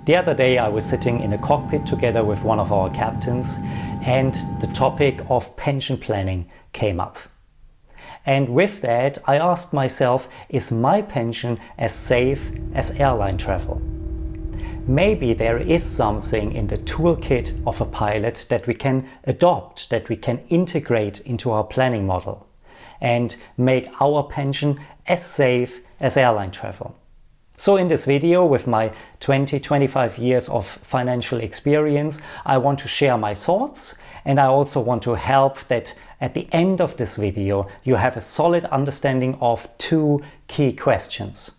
The other day I was sitting in a cockpit together with one of our captains, and the topic of pension planning came up. And with that I asked myself, is my pension as safe as airline travel? Maybe there is something in the toolkit of a pilot that we can adopt, that we can integrate into our planning model and make our pension as safe as airline travel. So in this video, with my 25 years of financial experience, I want to share my thoughts, and I also want to help that at the end of this video you have a solid understanding of two key questions.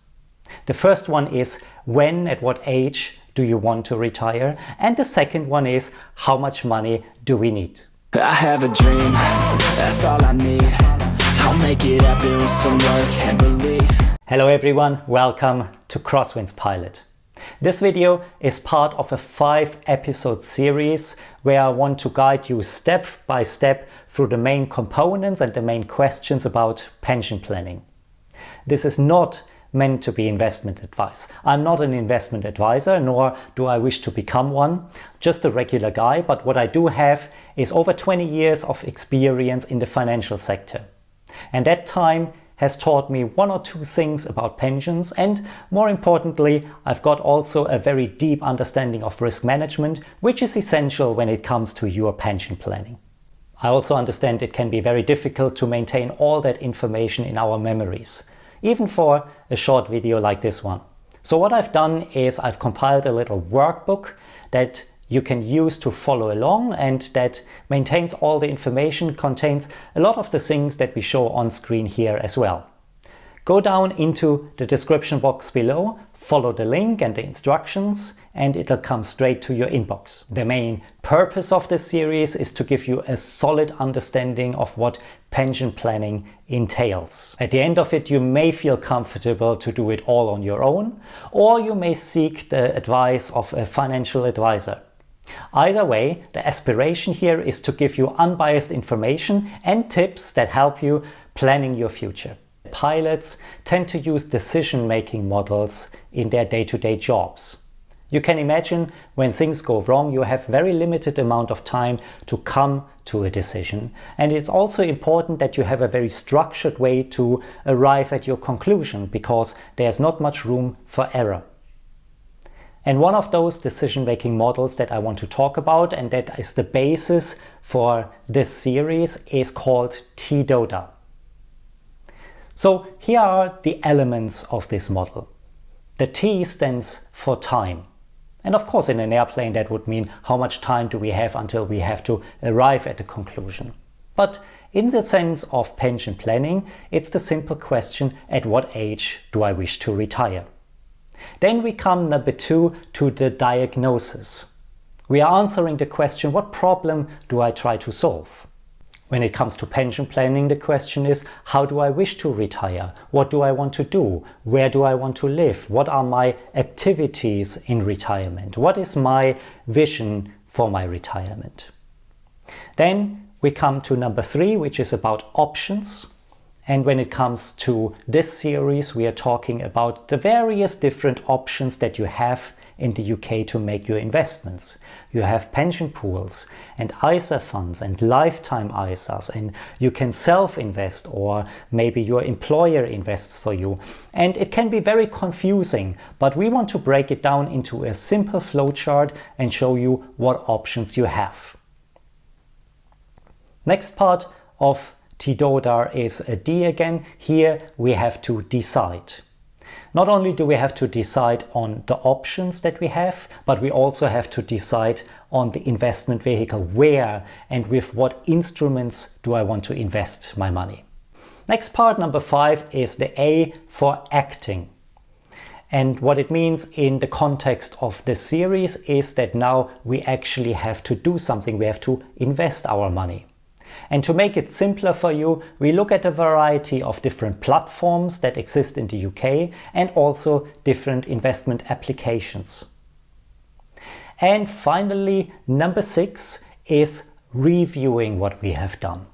The first one is, when, at what age do you want to retire? And the second one is, how much money do we need? I have a dream, that's all I need. I'll make it happen with some work and belief. Hello everyone, welcome to Crosswinds Pilot. This video is part of a 5-episode series where I want to guide you step by step through the main components and the main questions about pension planning. This is not meant to be investment advice. I'm not an investment advisor, nor do I wish to become one, just a regular guy, but what I do have is over 20 years of experience in the financial sector. And that time has taught me one or two things about pensions, and more importantly, I've got also a very deep understanding of risk management, which is essential when it comes to your pension planning. I also understand it can be very difficult to maintain all that information in our memories, even for a short video like this one. So what I've done is I've compiled a little workbook that you can use to follow along, and that maintains all the information, contains a lot of the things that we show on screen here as well. Go down into the description box below, follow the link and the instructions, and it'll come straight to your inbox. The main purpose of this series is to give you a solid understanding of what pension planning entails. At the end of it, you may feel comfortable to do it all on your own, or you may seek the advice of a financial advisor. Either way, the aspiration here is to give you unbiased information and tips that help you planning your future. Pilots tend to use decision-making models in their day-to-day jobs. You can imagine when things go wrong, you have very limited amount of time to come to a decision. And it's also important that you have a very structured way to arrive at your conclusion, because there's not much room for error. And one of those decision-making models that I want to talk about, and that is the basis for this series, is called T-DODAR. So here are the elements of this model. The T stands for time. And of course in an airplane that would mean how much time do we have until we have to arrive at a conclusion. But in the sense of pension planning, it's the simple question, at what age do I wish to retire? Then we come number 2 to the diagnosis. We are answering the question, what problem do I try to solve? When it comes to pension planning, the question is, how do I wish to retire? What do I want to do? Where do I want to live? What are my activities in retirement? What is my vision for my retirement? Then we come to number 3, which is about options. And when it comes to this series, we are talking about the various different options that you have in the UK to make your investments. You have pension pools and ISA funds and lifetime ISAs, and you can self-invest, or maybe your employer invests for you. And it can be very confusing, but we want to break it down into a simple flowchart and show you what options you have. Next part of T-DODAR is a D again. Here we have to decide. Not only do we have to decide on the options that we have, but we also have to decide on the investment vehicle, where and with what instruments do I want to invest my money. Next part, number 5, is the A for acting. And what it means in the context of this series is that now we actually have to do something. We have to invest our money. And to make it simpler for you, we look at a variety of different platforms that exist in the UK and also different investment applications. And finally, number 6 is reviewing what we have done.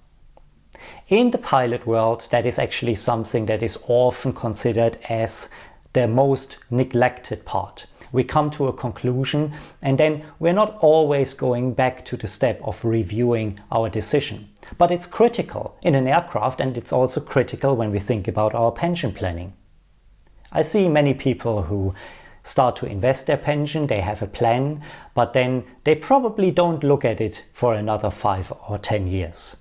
In the pilot world, that is actually something that is often considered as the most neglected part. we come to a conclusion, and then we're not always going back to the step of reviewing our decision. But it's critical in an aircraft, and it's also critical when we think about our pension planning. I see many people who start to invest their pension, they have a plan, but then they probably don't look at it for another 5 or 10 years.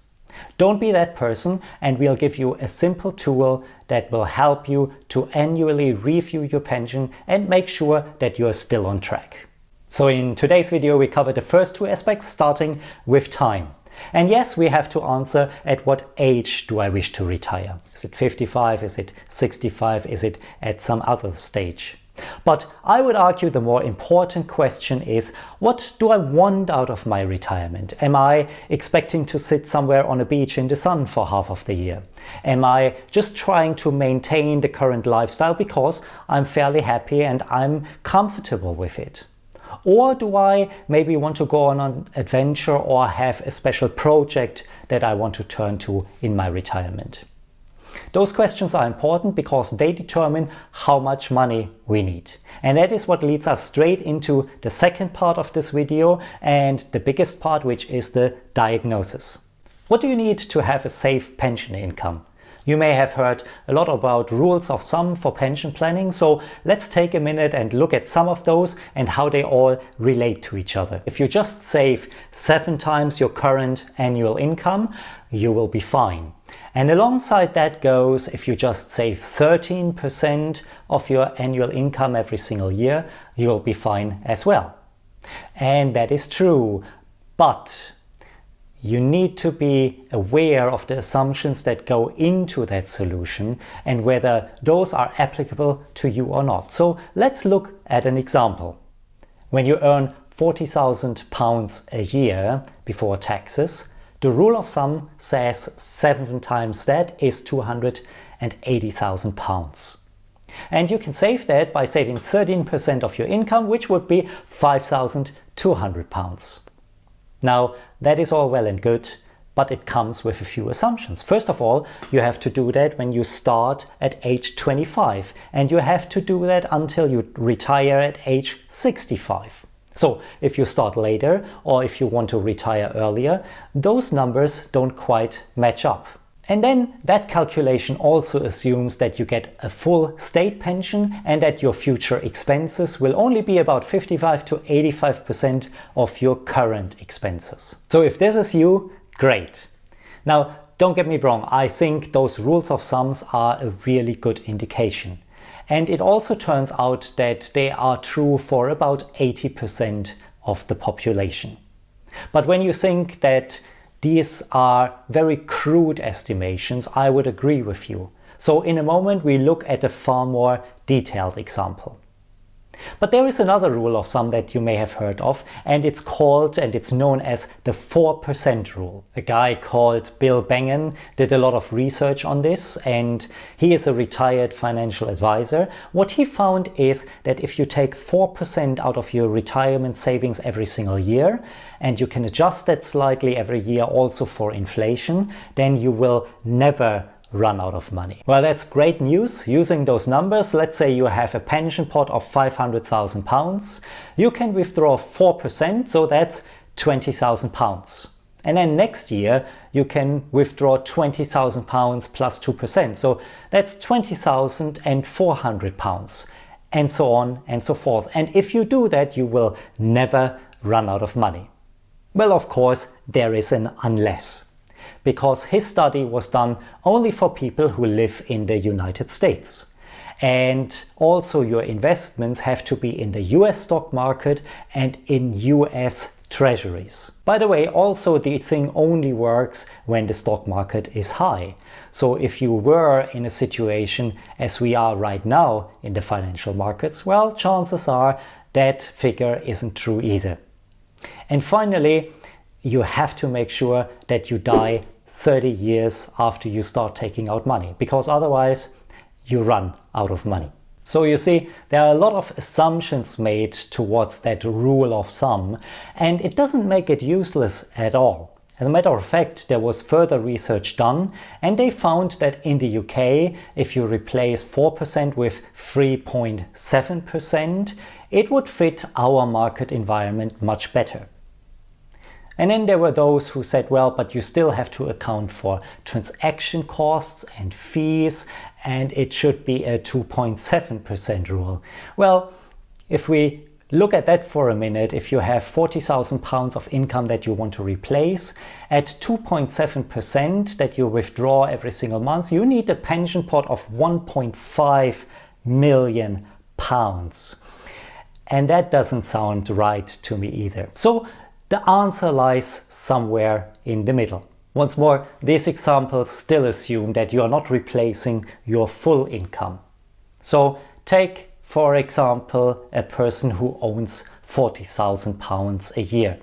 Don't be that person, and we'll give you a simple tool that will help you to annually review your pension and make sure that you're still on track. So in today's video we cover the first two aspects, starting with time. And yes, we have to answer at what age do I wish to retire? Is it 55? Is it 65? Is it at some other stage? But I would argue the more important question is, what do I want out of my retirement? Am I expecting to sit somewhere on a beach in the sun for half of the year? Am I just trying to maintain the current lifestyle because I'm fairly happy and I'm comfortable with it? Or do I maybe want to go on an adventure or have a special project that I want to turn to in my retirement? Those questions are important because they determine how much money we need. And that is what leads us straight into the second part of this video and the biggest part, which is the diagnosis. What do you need to have a safe pension income? You may have heard a lot about rules of thumb for pension planning, so let's take a minute and look at some of those and how they all relate to each other. If you just save 7 times your current annual income, you will be fine. And alongside that goes, if you just save 13% of your annual income every single year, you will be fine as well. And that is true, but you need to be aware of the assumptions that go into that solution and whether those are applicable to you or not. So let's look at an example. When you earn £40,000 a year before taxes, the rule of thumb says 7 times that is £280,000. And you can save that by saving 13% of your income, which would be £5,200. Now, that is all well and good, but it comes with a few assumptions. First of all, you have to do that when you start at age 25, and you have to do that until you retire at age 65. So if you start later, or if you want to retire earlier, those numbers don't quite match up. And then that calculation also assumes that you get a full state pension and that your future expenses will only be about 55 to 85% of your current expenses. So if this is you, great. Now, don't get me wrong, I think those rules of thumbs are a really good indication. And it also turns out that they are true for about 80% of the population. But when you think that these are very crude estimations, I would agree with you. So in a moment we look at a far more detailed example. But there is another rule of thumb that you may have heard of, and it's known as the 4% rule. A guy called Bill Bengen did a lot of research on this, and he is a retired financial advisor. What he found is that if you take 4% out of your retirement savings every single year, and you can adjust that slightly every year also for inflation, then you will never run out of money. Well, that's great news. Using those numbers, let's say you have a pension pot of £500,000. You can withdraw 4%, so that's £20,000. And then next year you can withdraw £20,000 plus 2%. So that's £20,400, and so on and so forth. And if you do that, you will never run out of money. Well, of course, there is an unless, because his study was done only for people who live in the United States. And also your investments have to be in the US stock market and in US treasuries. By the way, also the thing only works when the stock market is high. So if you were in a situation as we are right now in the financial markets, well, chances are that figure isn't true either. And finally, you have to make sure that you die 30 years after you start taking out money, because otherwise you run out of money. So you see, there are a lot of assumptions made towards that rule of thumb, and it doesn't make it useless at all. As a matter of fact, there was further research done, and they found that in the UK, if you replace 4% with 3.7%, it would fit our market environment much better. And then there were those who said, well, but you still have to account for transaction costs and fees, and it should be a 2.7% rule. Well, if we look at that for a minute, if you have £40,000 of income that you want to replace, at 2.7% that you withdraw every single month, you need a pension pot of £1.5 million. And that doesn't sound right to me either. So the answer lies somewhere in the middle. Once more, these examples still assume that you are not replacing your full income. So take, for example, a person who owns £40,000 a year.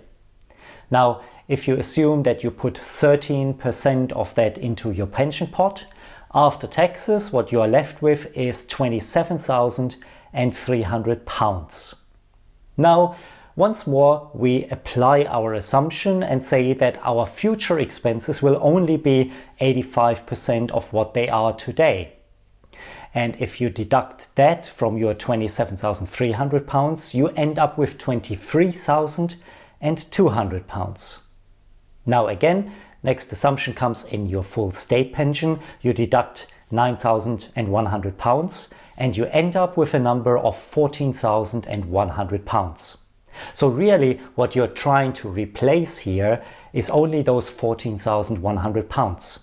Now, if you assume that you put 13% of that into your pension pot, after taxes, what you are left with is £27,300. Now, once more, we apply our assumption and say that our future expenses will only be 85% of what they are today. And if you deduct that from your £27,300, you end up with £23,200. Now again, next assumption comes in your full state pension. You deduct £9,100 and you end up with a number of £14,100. So really what you're trying to replace here is only those £14,100.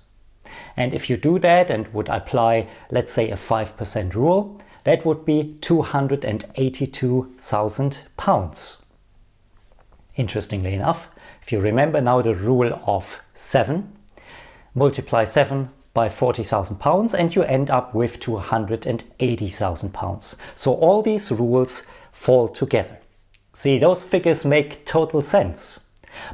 And if you do that and would apply, let's say, a 5% rule, that would be £282,000. Interestingly enough, if you remember now the rule of 7, multiply 7 by £40,000 and you end up with £280,000. So all these rules fall together. See, those figures make total sense.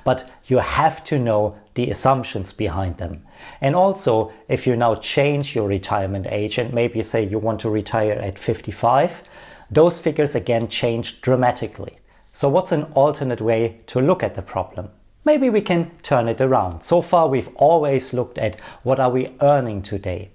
But you have to know the assumptions behind them. And also, if you now change your retirement age and maybe say you want to retire at 55, those figures again change dramatically. So what's an alternate way to look at the problem? Maybe we can turn it around. So far we've always looked at what are we earning today.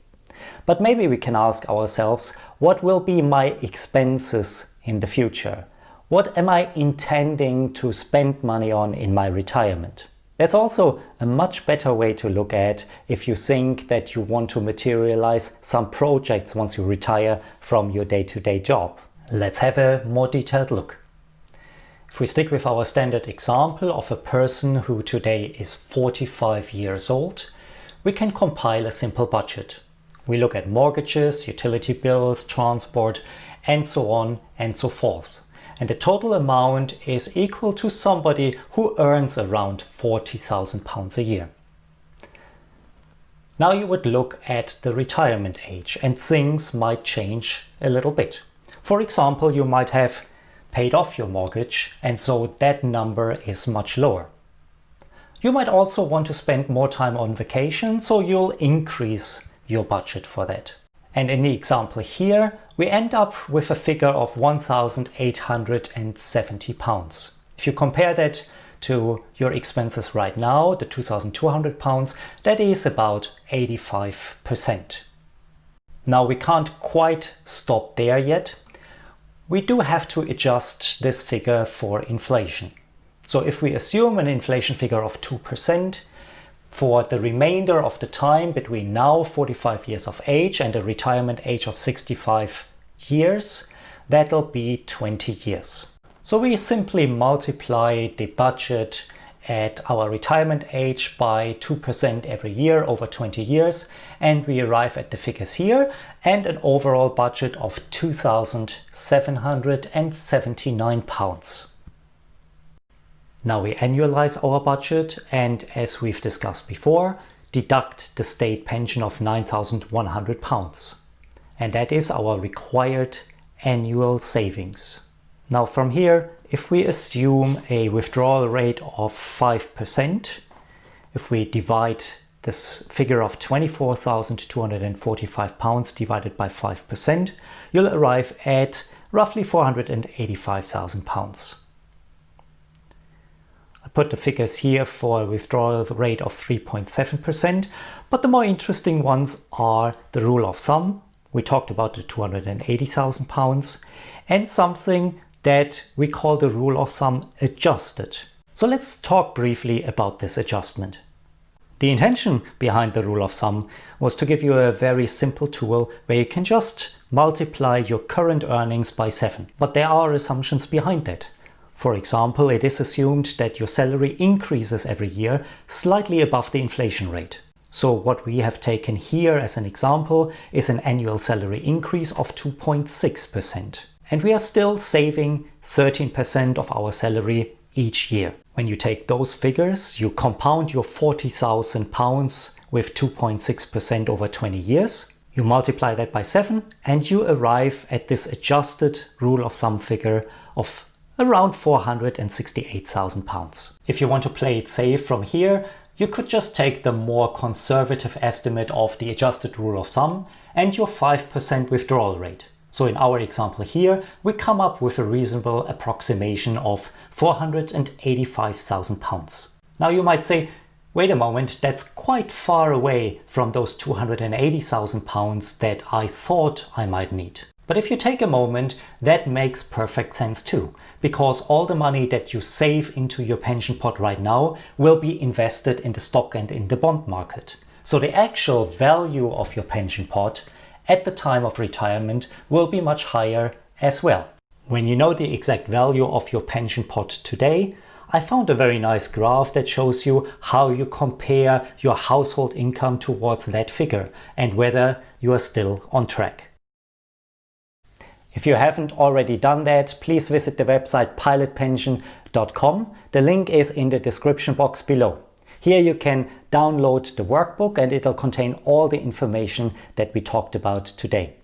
But maybe we can ask ourselves, what will be my expenses in the future? What am I intending to spend money on in my retirement? That's also a much better way to look at if you think that you want to materialize some projects once you retire from your day-to-day job. Let's have a more detailed look. If we stick with our standard example of a person who today is 45 years old, we can compile a simple budget. We look at mortgages, utility bills, transport, and so on and so forth. And the total amount is equal to somebody who earns around £40,000 a year. Now you would look at the retirement age and things might change a little bit. For example, you might have paid off your mortgage and so that number is much lower. You might also want to spend more time on vacation, so you'll increase your budget for that. And in the example here, we end up with a figure of £1,870. If you compare that to your expenses right now, the £2,200, that is about 85%. Now we can't quite stop there yet. We do have to adjust this figure for inflation. So if we assume an inflation figure of 2%, for the remainder of the time between now 45 years of age and a retirement age of 65 years, that'll be 20 years. So we simply multiply the budget at our retirement age by 2% every year over 20 years and we arrive at the figures here and an overall budget of £2,779. Now we annualize our budget and, as we've discussed before, deduct the state pension of £9,100. And that is our required annual savings. Now from here, if we assume a withdrawal rate of 5%, if we divide this figure of £24,245 divided by 5%, you'll arrive at roughly £485,000. I put the figures here for a withdrawal rate of 3.7%, but the more interesting ones are the rule of thumb. We talked about the £280,000 and something that we call the rule of thumb adjusted. So let's talk briefly about this adjustment. The intention behind the rule of thumb was to give you a very simple tool where you can just multiply your current earnings by 7. But there are assumptions behind that. For example, it is assumed that your salary increases every year slightly above the inflation rate. So what we have taken here as an example is an annual salary increase of 2.6%. And we are still saving 13% of our salary each year. When you take those figures, you compound your £40,000 with 2.6% over 20 years. You multiply that by 7 and you arrive at this adjusted rule of thumb figure of around £468,000. If you want to play it safe from here, you could just take the more conservative estimate of the adjusted rule of thumb and your 5% withdrawal rate. So in our example here, we come up with a reasonable approximation of £485,000. Now you might say, wait a moment, that's quite far away from those £280,000 that I thought I might need. But if you take a moment, that makes perfect sense too, because all the money that you save into your pension pot right now will be invested in the stock and in the bond market. So the actual value of your pension pot at the time of retirement will be much higher as well. When you know the exact value of your pension pot today, I found a very nice graph that shows you how you compare your household income towards that figure and whether you are still on track. If you haven't already done that, please visit the website pilotpension.com. The link is in the description box below. Here you can download the workbook and it'll contain all the information that we talked about today.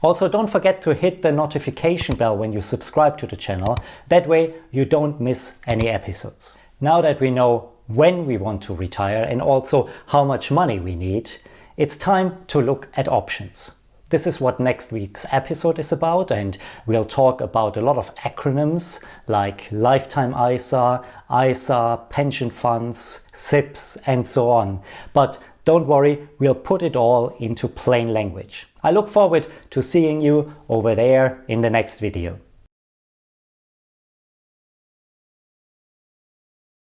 Also, don't forget to hit the notification bell when you subscribe to the channel. That way you don't miss any episodes. Now that we know when we want to retire and also how much money we need, it's time to look at options. This is what next week's episode is about, and we'll talk about a lot of acronyms like lifetime ISA, pension funds, SIPs, and so on. But don't worry, we'll put it all into plain language. I look forward to seeing you over there in the next video.